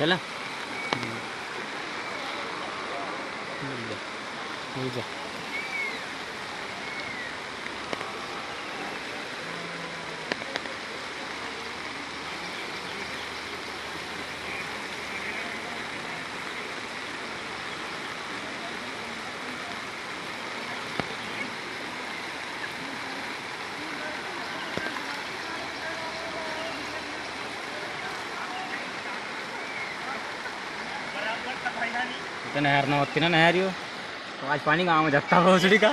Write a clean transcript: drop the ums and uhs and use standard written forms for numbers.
चला जा। नहर ना होती ना नहर यो तो आज पानी गाँव में जगता भोसड़ी का।